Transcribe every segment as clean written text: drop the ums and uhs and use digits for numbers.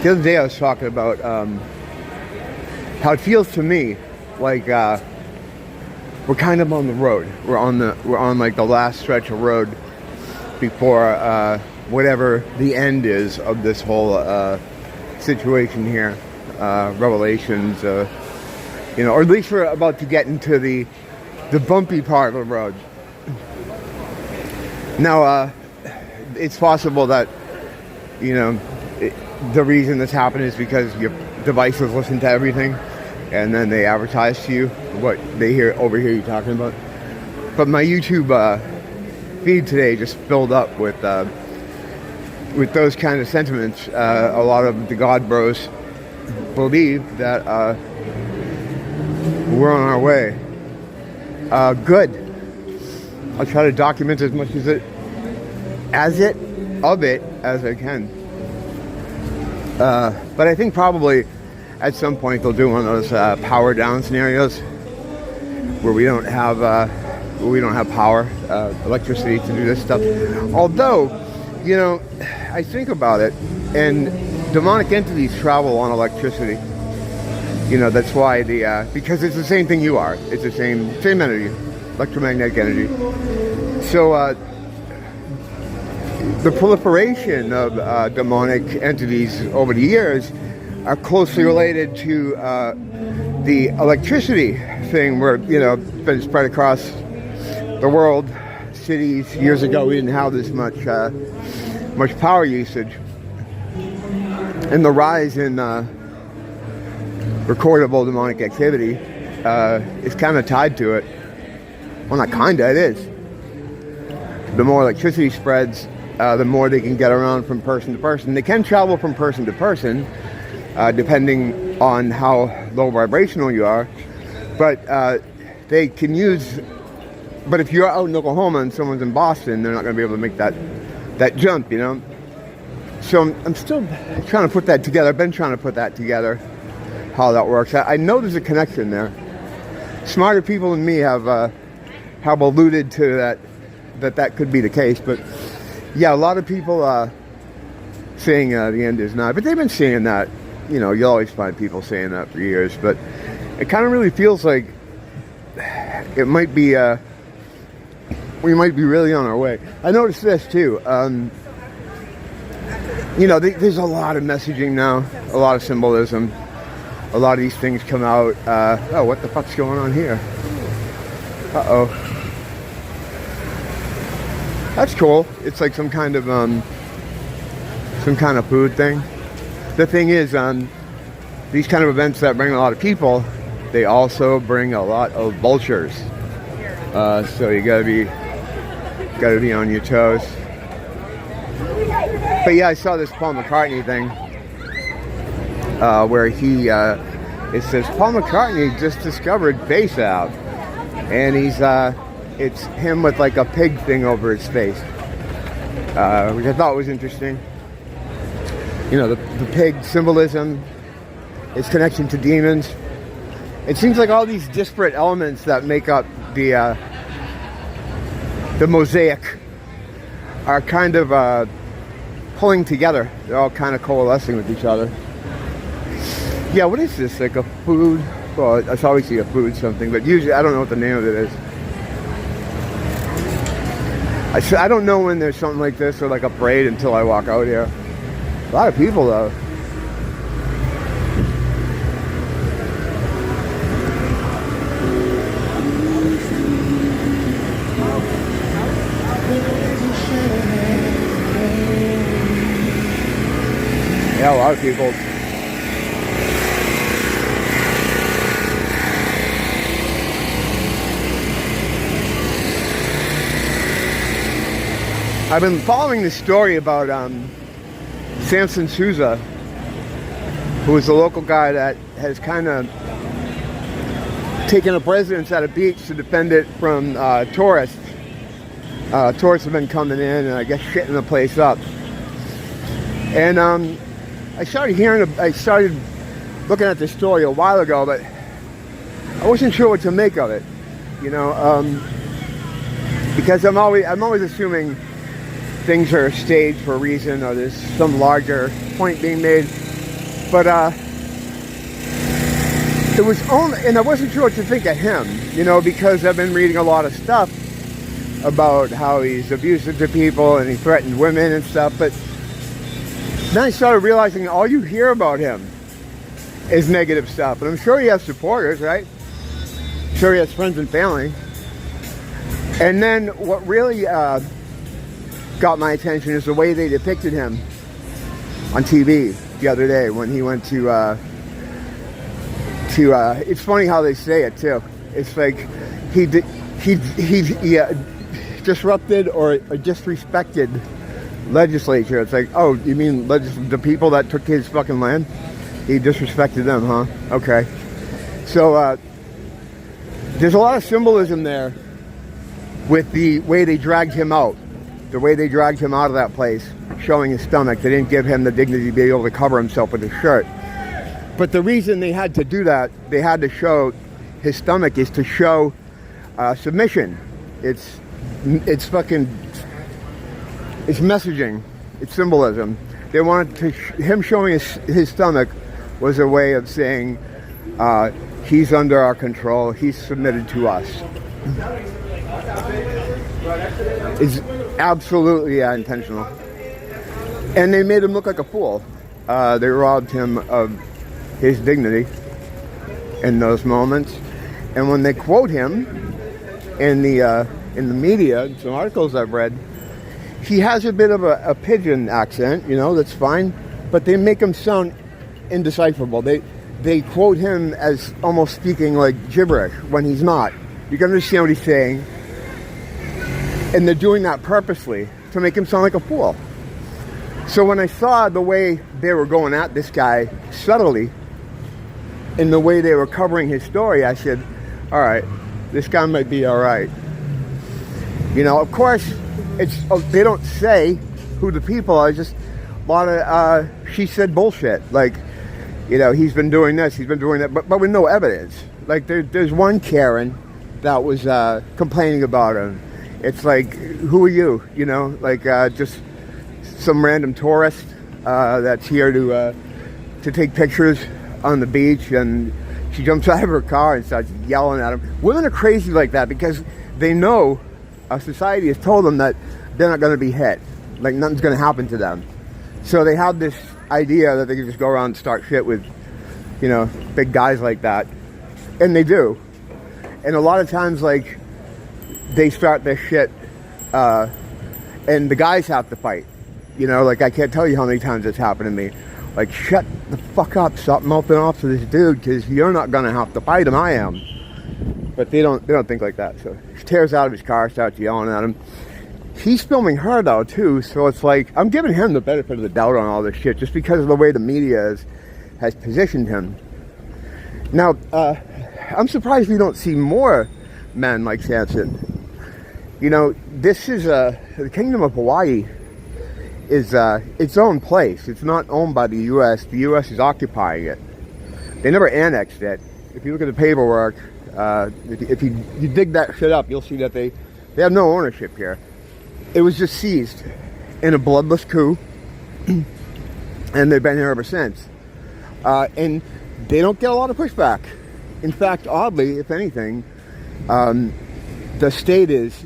The other day I was talking about how it feels to me like we're kind of on the road. We're on like the last stretch of road before whatever the end is of this whole situation here. Revelations, or at least we're about to get into the bumpy part of the road. Now, it's possible that the reason this happened is because your devices listen to everything, and then they advertise to you what they overhear you talking about. But my YouTube feed today just filled up with those kind of sentiments. A lot of the God Bros believe that we're on our way. Good. I'll try to document as much of it as I can. But I think probably at some point they'll do one of those power down scenarios where we don't have power, electricity to do this stuff. Although, I think about it, and demonic entities travel on electricity. That's why because it's the same thing you are. It's the same energy, electromagnetic energy. So the proliferation of demonic entities over the years are closely related to the electricity thing, where it's been spread across the world. Cities years ago, we didn't have this much power usage, and the rise in recordable demonic activity is kind of tied to it. Well, not kinda, it is. The more electricity spreads, the more they can get around from person to person. They can travel from person to person, depending on how low vibrational you are. But they can use. But if you're out in Oklahoma and someone's in Boston, they're not going to be able to make that jump, So I'm still trying to put that together. I've been trying to put that together, how that works. I know there's a connection there. Smarter people than me have alluded to that could be the case, but. Yeah, a lot of people saying the end is not, but they've been saying that. You'll always find people saying that for years, but it kind of really feels like it might be. We might be really on our way. I noticed this too. There's a lot of messaging now, a lot of symbolism. A lot of these things come out. Oh, what the fuck's going on here? Uh-oh. That's cool. It's like some kind of food thing. The thing is, these kind of events that bring a lot of people, they also bring a lot of vultures. So you gotta be on your toes. But yeah, I saw this Paul McCartney thing where it says Paul McCartney just discovered bass out, and it's him with like a pig thing over his face, which I thought was interesting. The pig symbolism, its connection to demons. It seems like all these disparate elements that make up the mosaic are kind of pulling together. They're all kind of coalescing with each other. Yeah, what is this? Like a food? Well, it's obviously a food something, but usually I don't know what the name of it is. I don't know when there's something like this or like a parade until I walk out here. A lot of people though. Yeah, a lot of people. I've been following this story about Samson Souza, who is a local guy that has kind of taken up residence at a beach to defend it from tourists. Tourists have been coming in and I guess shitting the place up. And I started looking at this story a while ago, but I wasn't sure what to make of it, because I'm always assuming things are staged for a reason, or there's some larger point being made. But it was only, and I wasn't sure what to think of him, you know, because I've been reading a lot of stuff about how he's abusive to people and he threatened women and stuff. But then I started realizing all you hear about him is negative stuff. And I'm sure he has supporters, right? I'm sure he has friends and family. And then what really got my attention is the way they depicted him on TV the other day when he went to it's funny how they say it too. It's like he disrupted or disrespected legislature. It's like, oh, you mean the people that took his fucking land? He disrespected them, huh? Okay. So there's a lot of symbolism there with the way they dragged him out. The way they dragged him out of that place, showing his stomach. They didn't give him the dignity to be able to cover himself with his shirt. But the reason they had to do that, they had to show his stomach, is to show submission. It's messaging. It's symbolism. They wanted to him showing his stomach was a way of saying he's under our control. He's submitted to us. It's absolutely intentional. And they made him look like a fool. They robbed him of his dignity in those moments. And when they quote him in the media, some articles I've read, he has a bit of a pidgin accent, you know, that's fine, but they make him sound indecipherable. They quote him as almost speaking like gibberish when he's not. You can understand what he's saying, and they're doing that purposely to make him sound like a fool. So when I saw the way they were going at this guy subtly, in the way they were covering his story, I said, all right, this guy might be all right. You know, of course, they don't say who the people are. Just a lot of she said bullshit. Like, you know, he's been doing this, he's been doing that, but with no evidence. Like, there's one Karen that was complaining about him. It's like, who are you? You know, like just some random tourist that's here to take pictures on the beach, and she jumps out of her car and starts yelling at him. Women are crazy like that because they know our society has told them that they're not going to be hit, like nothing's going to happen to them. So they have this idea that they can just go around and start shit with, you know, big guys like that, and they do. And a lot of times, like, they start their shit, and the guys have to fight. You know, like, I can't tell you how many times it's happened to me. Like, shut the fuck up, stop mouthing off to this dude, because you're not gonna have to fight him, I am. But they don't think like that. So she tears out of his car, starts yelling at him. He's filming her though too, so it's like I'm giving him the benefit of the doubt on all this shit just because of the way the media has positioned him. Now, I'm surprised we don't see more men like Samson. You know, this is the Kingdom of Hawaii is its own place. It's not owned by the U.S. The U.S. is occupying it. They never annexed it. If you look at the paperwork, if you dig that shit up, you'll see that they have no ownership here. It was just seized in a bloodless coup, and they've been here ever since. And they don't get a lot of pushback. In fact, oddly, if anything, the state is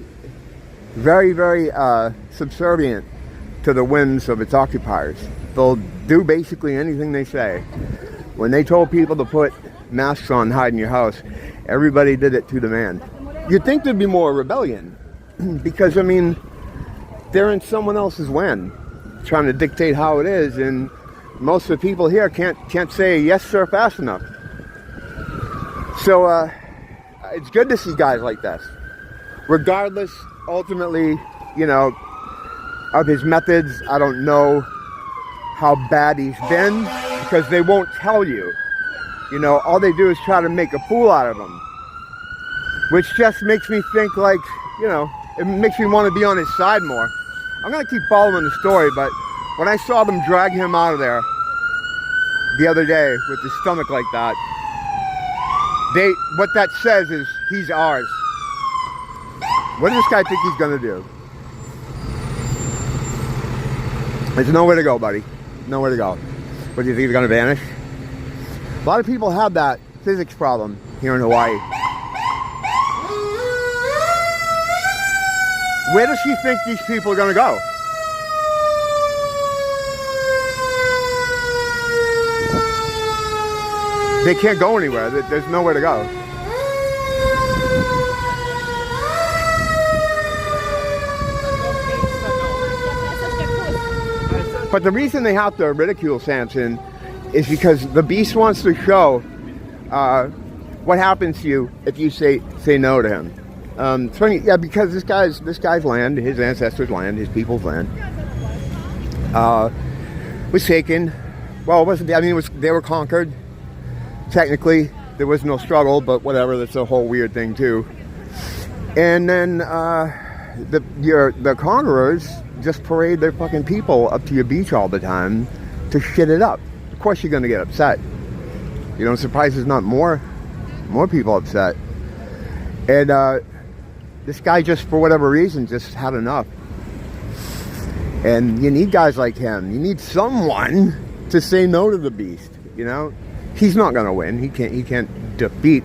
very, very subservient to the whims of its occupiers. They'll do basically anything they say. When they told people to put masks on, hide in your house, everybody did it to the man. You'd think there'd be more rebellion, because, I mean, they're in someone else's land, trying to dictate how it is, and most of the people here can't say yes sir fast enough. So it's good to see guys like this, regardless ultimately, you know, of his methods. I don't know how bad he's been, because they won't tell you. You know, all they do is try to make a fool out of him, which just makes me think, like, you know, it makes me want to be on his side more. I'm going to keep following the story, but when I saw them drag him out of there the other day with his stomach like that, what that says is he's ours. What does this guy think he's going to do? There's nowhere to go, buddy. Nowhere to go. What, do you think he's going to vanish? A lot of people have that physics problem here in Hawaii. Where does she think these people are going to go? They can't go anywhere. There's nowhere to go. But the reason they have to ridicule Samson is because the beast wants to show what happens to you if you say no to him. It's funny, yeah, because this guy's land, his ancestors' land, his people's land, was taken. Well, it wasn't. I mean, they were conquered. Technically, there was no struggle, but whatever. That's a whole weird thing too. And then the conquerors just parade their fucking people up to your beach all the time to shit it up. Of course, you're gonna get upset. You know, I'm surprised there's not more people upset. And this guy just, for whatever reason, just had enough. And you need guys like him. You need someone to say no to the beast. You know, he's not gonna win. He can't defeat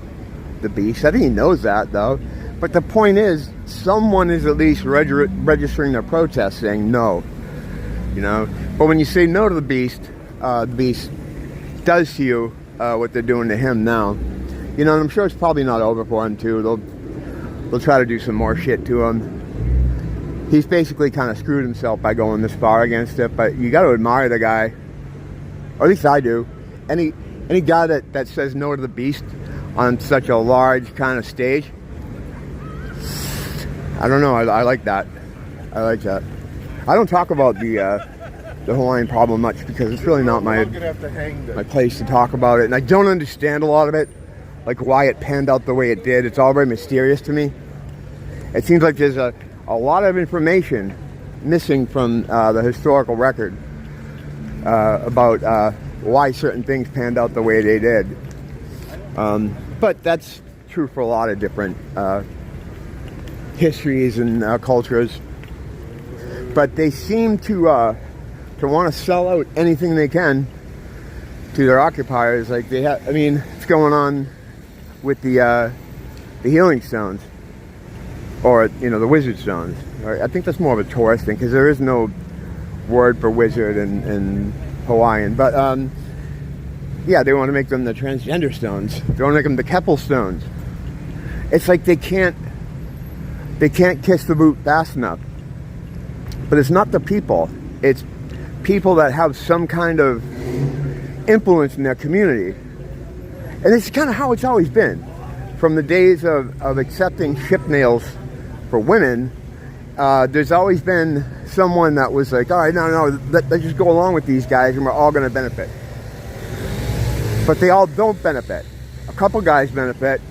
the beast. I think he knows that though. But the point is, someone is at least registering their protest, saying no. You know, but when you say no to the beast does to you what they're doing to him now. You know, and I'm sure it's probably not over for him too. They'll try to do some more shit to him. He's basically kind of screwed himself by going this far against it. But you got to admire the guy, or at least I do. Any guy that says no to the beast on such a large kind of stage. I don't know. I like that. I like that. I don't talk about the Hawaiian problem much because it's really not my place to talk about it, and I don't understand a lot of it, like why it panned out the way it did. It's all very mysterious to me. It seems like there's a lot of information missing from the historical record about why certain things panned out the way they did. But that's true for a lot of different histories and cultures. But they seem to want to sell out anything they can to their occupiers. Like they have, I mean, it's going on with the healing stones, or you know, the wizard stones. I think that's more of a tourist thing because there is no word for wizard in Hawaiian. But yeah, they want to make them the transgender stones. They want to make them the Keppel stones. It's like they can't kiss the boot fast enough. But it's not the people. It's people that have some kind of influence in their community. And it's kind of how it's always been. From the days of accepting ship nails for women, there's always been someone that was like, all right, no, let's just go along with these guys and we're all going to benefit. But they all don't benefit. A couple guys benefit,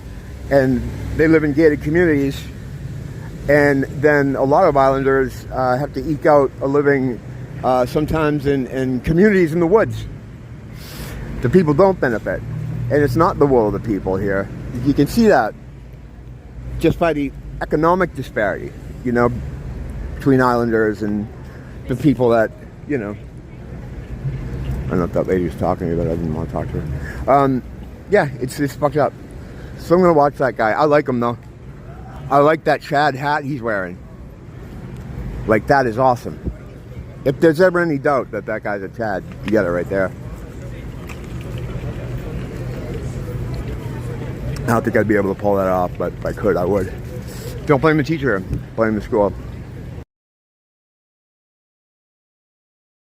and they live in gated communities. And then a lot of islanders have to eke out a living sometimes in communities in the woods. The people don't benefit. And it's not the will of the people here. You can see that just by the economic disparity, you know, between islanders and the people that, you know. I don't know if that lady was talking to me, but I didn't want to talk to her. Yeah, it's fucked up. So I'm going to watch that guy. I like him, though. I like that Chad hat he's wearing. Like, that is awesome. If there's ever any doubt that that guy's a Chad, you got it right there. I don't think I'd be able to pull that off, but if I could, I would. Don't blame the teacher, blame the school.